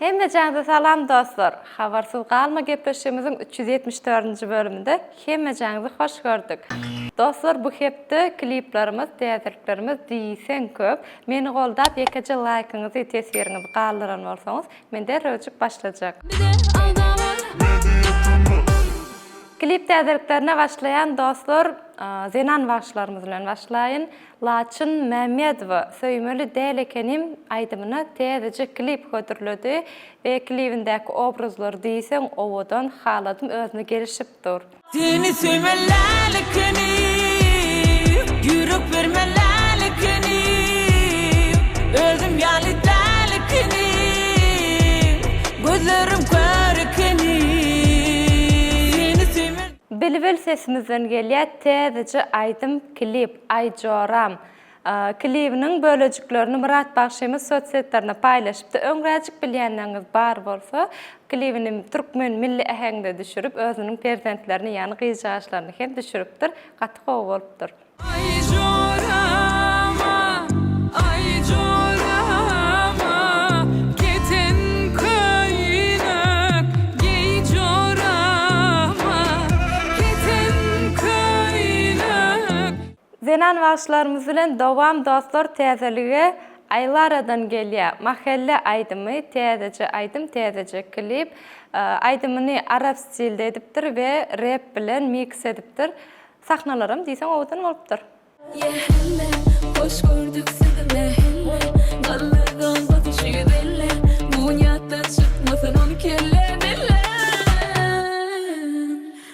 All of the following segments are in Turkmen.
Hemme canınıza salam dostlar. Habarsız qalma gepleşimizin 374. bölümünde hemme canınızı hoş gördük. Dostlar, bu hepde kliplerimiz, teatriklerimiz deysen köp. Meni qoldap yekece like'ınızı, tesirinizi qaldıran bolsanız, mende röjük başlayacak. Klip teatriklerine başlayan dostlar, Zenan başlarımız bilen başlayın. Laçın Mehmedova söýmeli däl ekenim aýdymyna täzece klip götürledi ve klibindäki obrazlar diýsen owadan haladym özüne gelişipdir. Seni söymelerlikini, yürüp vermelerlikini, özüm yalidlerlikini, gözlerim körükini. Bilbil sesimizden gelýär täzece aýdym klip Aýjoram. Klibiniň bölejiklerini Murat Bagşymyz sosialmedyada paýlaşypdy. Öňräjik bilýänleriniz bar bolsa, klibini türkmen milli ähengde düşürüp özüniň prezentlerini, ýani gyýjaşlaryny hem düşürüpdir. Gaty gowy bolupdyr. Zenan başlarımız bilen dowam dostlar täzelige aýlaradan gelýär. Mahelle aýdymy, täzece aýdym, täzece klip. Aýdymyny arap stilde edipdir we rap bilen mix edipdir. Sahnalarym diýsen owadan bolupdyr. Yehelle, hoş gördük sizi mehelle. Gallardan batışı belle. Bunyattan çıkmasın on kelle belle.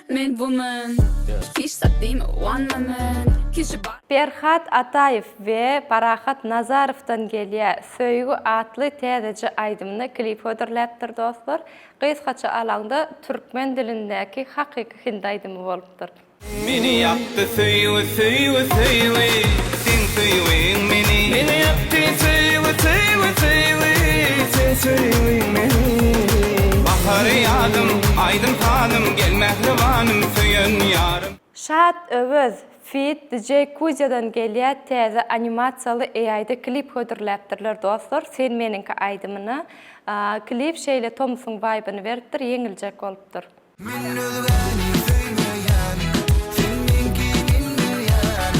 Men bu men, kiş sattım one man. Berhat Atayev ve Parahat Nazarowdan gelýär. Söýgü atly täzece aýdymyny klip ödürläpdir dostlar. Gysgaça alanda türkmen dilindäki hakyky hindi aýdymy bolupdyr. Meni yaptı söýüwi söýüwi söýüwi, sen söýüwiň meni. Meni yaptı söýüwi söýüwi söýüwi, sen söýüwiň meni. Bahary ýadym, aýdym tanym, gelmähliwanym söýen ýarym. Şat Övöz Fit DJ Kuzyadan gelýär täze animasiýaly AI-da klip hödürläpdirler dostlar. Sen meninki aýdymyny klip şeýle Thompson vibe'ını beripdir, ýeňiljek bolupdyr. Men özgäni söýmeýän, sen menki bilmeýän,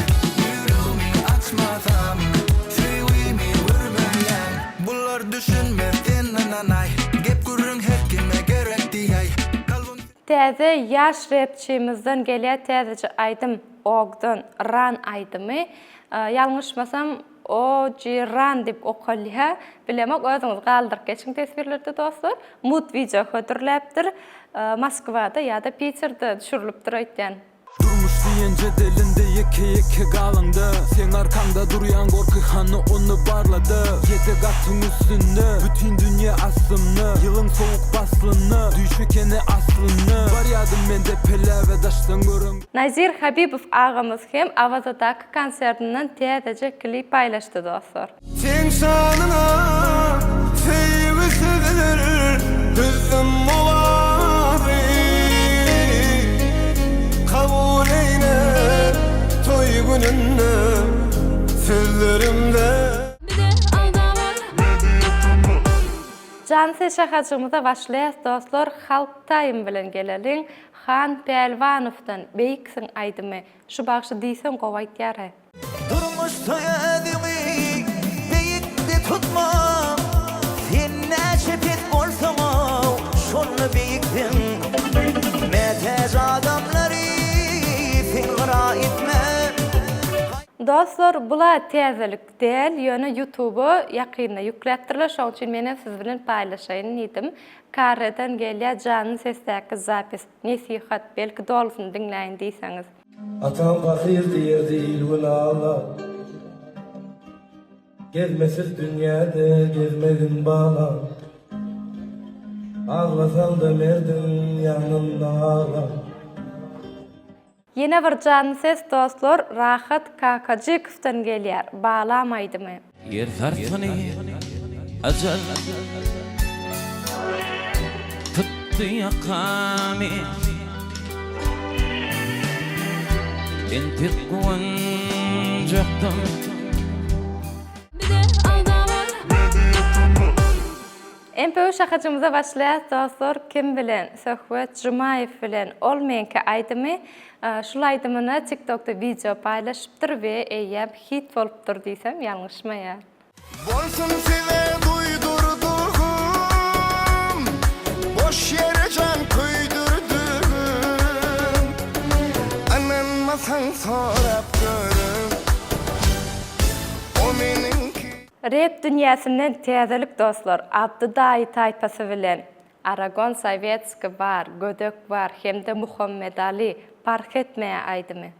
ýürümi açmasam, söýümi görmeýän. Bular düşünmezden nanay, gep gürrüň her kime gerek diýäy. Täze ýaş rapçimizden gelýär täzece aýdym Ogdan Ran aýdymy. Ýalňyşmasam Ran dip okalýa. Bilemek özüňiz galdyryp geçiň tesbirlerde dostlar. Mut video hödürläpdir. Moskwada ýa-da Peter'de düşürilipdir aýtýan. Durmuş diýence delinde ýeke galandy. Sen arkamda durýan gorkyhany onu barlady. Ýete gatyň üstünde bütün dünýä aslymny, ýylyň sowuk baslyny, düşükeni aslyny. Bar ýadym mende pele we daşdan görüň. Nazir Habibov agamy hem Awazadaky konsertinden täzece klip paýlaşdy dostlar. Sen şanyna söýüwi söýler, gözüm molary. Kabul eyle toy gününde sözlerimde. Canse şahacymyza başlaýas dostlar. Halk Time bilen gelelim. Han Pelvanowdan Beýiksin aýdymy. Şu bagşy diýsen gowy aýtýar. Durmuş soýadymy beýikde tutma. Sen näçepet bolsaň şonu beýikden. Metez adamlary figura etme. Dostlar, bula täzelik däl, ýöne YouTube-a ýakynda ýükläpdirler. Şoň üçin meni siz bilen paýlaşaýyn diýdim. Karreden gelýär janyň sesdäki zapis, nesihat, belki dolsun dinläýin diýseňiz. Atam fakir diýerdi ilgün ağla. Gezmesiz dünýäde gezmegin bala. Ağlasaň da merdim ýanymda ağla. Yine bir canlı ses dostlar Rahat Kakajikowdan gelýär. Balam aýdymy. Yer tartany ajal tutdy ýakamy. Entik gonjakdym. MPU şahacımıza başlayat dostlar kim bilen Söhbet Jumayev bilen ol menki aydymy şul aydymyny TikTokda video paylaşıpdyr we eýäp hit bolupdyr diýsem ýalňyşmaýar. Bolsun size duydurduğum, boş yere can koydurdum. Ananmasan sorap görüm, o meninki. Rap dünýäsinden täzelik dostlar, Abdudaý taýpasy bilen Aragon Sovetski bar, Gödök bar, hemde Muhammed Ali park etmeýä aydymy.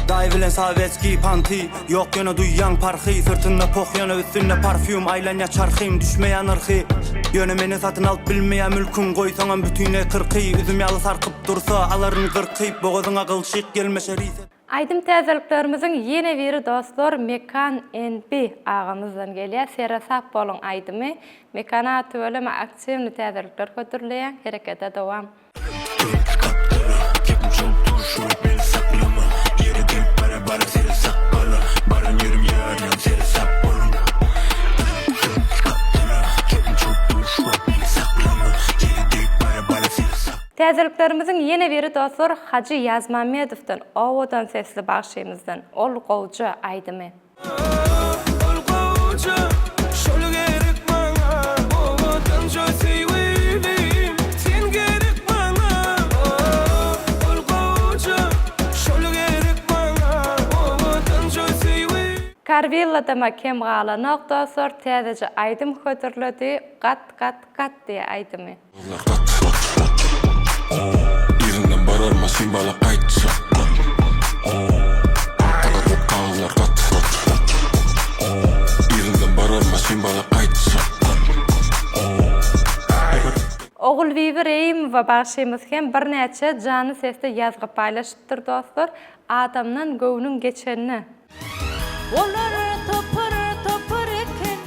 Day bilen Sovetski panti yok yana duyan parxy sırtında pox yana üstünde parfüm aylanya çarxym düşmeýän ırxy ýöne meni satyn alyp bilmeýän mülküm goýsaňam bütünle kırqy üzüm ýaly sarkyp dursa alaryny kırqyp boğazyňa gylşyk gelmeşer ise. Aydym täzeliklerimizin ýene biri dostlar Mekan NB ağamyzdan gelýär. Serasap bolun aydymy. Mekana töweleme aktiwny täzelikler götürilýän herekete dowam. Täzeliklerimizin ýene biri dostlar Hacı Yazmamedowdan owadan sesli bagşymyzdan ol gowja aydymy. Ol gowja şol gerek bana owadan söýleýim sen gerek bana ol gowja şol gerek bana owadan söýleýim. Karvillada makem galanok dostlar täzece aydym hötürledi gat diýe aydymy. Yerinden barar masin bala aytsa Tagarıp kallar kat Yerinden barar masin bala aytsa Oğul Vivi Reyim we bagşymyz hem bir näçe jany sesde ýazgyp paýlaşypdyr dostlar adamdan göwnüň geçenini. Olar topur eken,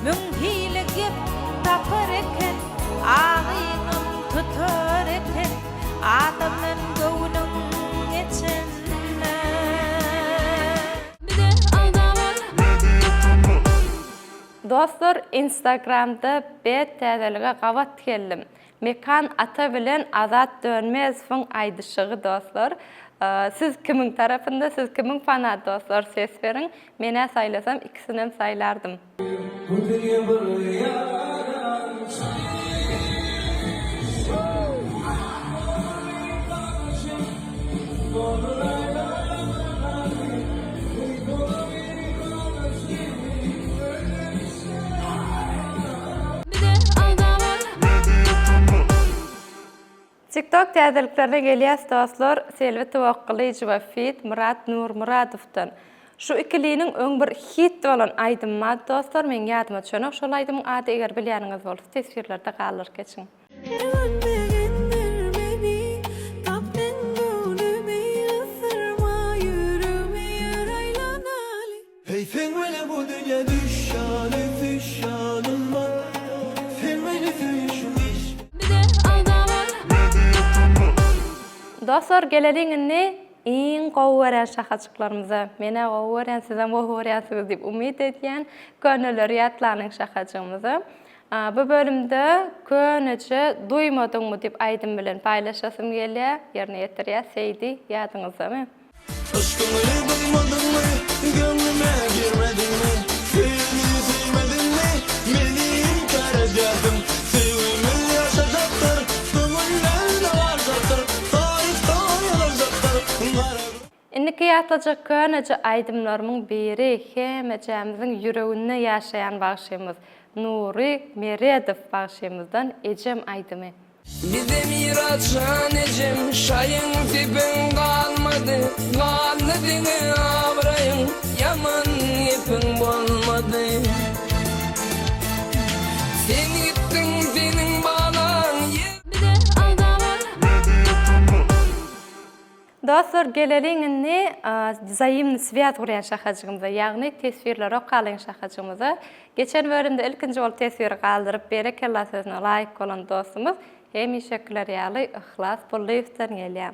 müň hile gep tapar eken, ağynam tutar eken, adamın göwnüň geçenine. Bize aldamar. Dostlar Instagramda bet täzelige gawat geldim. Mekan ata bilen Azat Dönmezowň aýdyşygy dostlar. Siz kimin tarafında, siz kimin fanat dostlar ses verin. Mene saylasam ikisini hem saylardım. TikTok täzeliklerine gelýäs dostlar, Selvi Tawakkulyjy we Fit Murat Nurmuradowdan. Şu ikiliniň öň bir hit bolan aýdymy dostlar, men ýadyma düşenok şol aýdymyň ady eger bilýäniňiz bolsa tesbirlerde galar geçin. Hey sen bana bu dünya düşanı düşanım var. Sen beni düşmüş. Dostlar geleliňini iň gowweren şahajyklarymyza, mene gowweren sizem gowwerensiz diýip umyt edýän könüller ýatlanyň şahajygymyza. Bu bölümde könüçe duýmadyňmy diýip aýdym bilen paýlaşasym gelýär. Ýerine ýetirýär Seydi ýadyňyzdamy? Aşkımı bulmadın mı? Gönlüme girmedin mi? Sevgimi sevmedin mi? Beni inkar ederdin. Sevgimi yaşacaktır. Gönüllerde varacaktır. Tarihte yalacaktır. Indiki ýatlajak könüçe aýdymlarymyň biri hemejämiziň ýüreginde ýaşaýan bagşymyz Nuri Meredow bagşymyzdan ejem aýdymy. Bize miraçan ecem şayın dibin kalmadı Kalmadığını abrayın yaman yepin bolmadı Sen gittin senin bağlan Bize aldamar. Dostlar geleliňini zayımny swiat gurýan şahajygymyza, ýagny tesbirler okalyň şahajygymyza geçen bölümde ilkinji bolup tesbir galdyryp berekella sözüne laýyk bolan dostumuz hem şekiller ýaly Ihlas Bullywdan gelýär.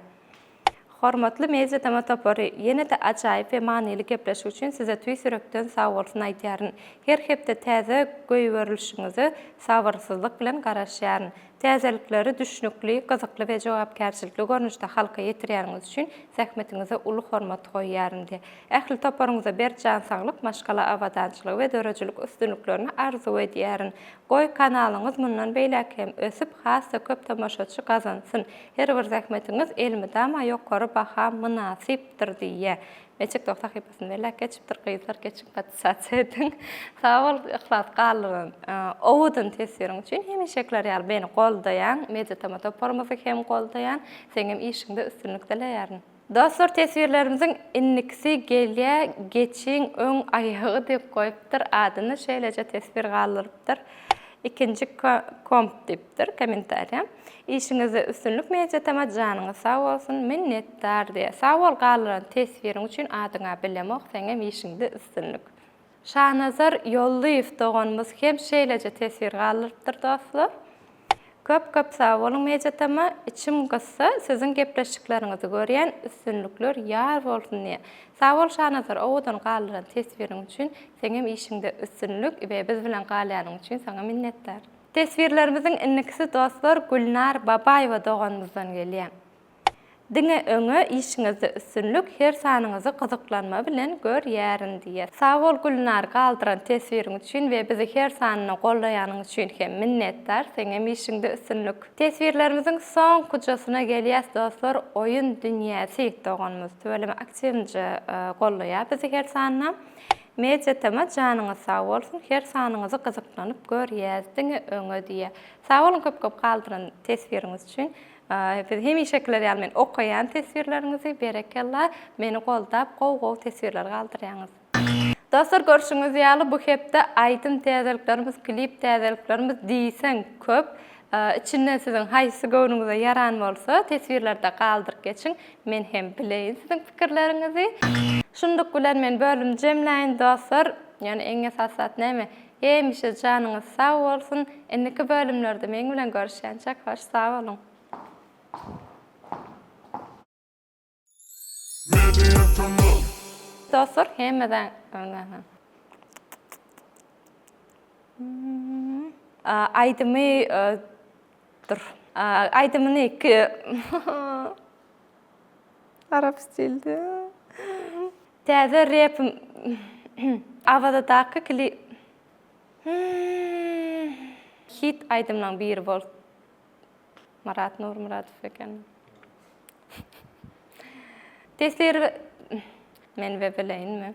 Hormatly Media Tama Topary, yine de ajaýyp we manyly gepleşik üçin size tüý sürekden sag bolsun aýdýaryn. Her hepde täze goýberilişiňizi sabyrsyzlyk bilen garaşýaryn. Täzelikleri düşnükli, gyzykly we jogapkärçilikli görnüşde halka ýetirýäriňiz üçin zähmetiňize uly hormat goýýaryn diýe. Ähli toparyňyza berjan saglyk, maşgala awadançylyk we dörejilik üstünlüklerini arzu edýärin. Goý kanalyňyz mundan beýleki hem ösüp hassa köp tamaşaçy gazansyn. Her bir zähmetiňiz elmidama ýokary baha münasipdir diýe. Meçik doktor hypasyn verlek geçipdir gyzlar geçip patsatsa edin. Sağ ol, ihlas galyryn. Owudun tesiriň üçin hemişekler ýaly beni goldaýan, Media Tama Toparymyzy hem goldaýan, seňem işiňde üstünlikdelerýärin. Dostlar, tesvirlerimizin innikisi gelýä geçiň öň aýagy dep goýupdyr, adyny şeýleje tesvir galyrypdyr. İkinci komp dipdir, kommentariýa. İşiňize üstünlük Media Tama janyňyz sag bolsun, minnetdar diýe. Sag bol galyran tesviriň üçin adyňa bilemek seňem işiňde üstünlük. Şahnazar Ýollyýew doganymyz hem şeýleje tesvir galyrypdyr dostlar. Köp sag bolun Media Tama, içim gysy sizin gepleşikleriňizi görýän üstünlükler ýar bolsun diýe. Sag bol Şahnazar, owudan galyran tesviriň üçin seňem işiňde üstünlük we biz bilen galýanyň üçin saňa minnetdar. Tesvirlerimizin innikisi dostlar Gülnar Babaýewa doganymyzdan gelýär. Diňe öňe işiňizde üstünlük her sanyňyzy gyzyklanma bilen görýärin diýer. Sag bol Gülnar, galdyran tesviriň üçin we bizi her sanyny gollaýanyň üçin hem minnetdar, seňem işiňde üstünlük. Tesvirlerimizin son kujasyna gelýär dostlar, Oýun dünýäsi doganymyz töweleme aktivnje gollaýar bizi her sanyna. Media Tama janyňyz sag bolsun, her sanyňyzy gyzyklanyp görýärdiňe öňe diýe. Sag bolun köp galdyran tesviriňiz üçin. Biz hemişekler ýaly men okaýan tesvirleriňizi berekella meni goldap gow tesvirler galdyrýaňyz. Dostlar, görüşüňiz ýaly bu hepde aýdym täzeliklerimiz, klip täzeliklerimiz diýsen köp. İçinden sizin haýsy göwnüňize yaran bolsa tesvirlerde galdyryp geçiň. Men hem bileýin sizin pikirleriňizi. Şunduk bilen men bölüm jemläýin dostlar. Ýani eň esasat näme? Hemişe janyňyz sag bolsun. Endiki bölümlerde men bilen görüşýänçek hoş sag bolun. Dostlar, hemmeden aýdymy aýdymyny arap stilde täze rap awadaky klip hit aýdymlaryň biri bol. Marat Nurmuratov eken. Tesir men we bileýinmi?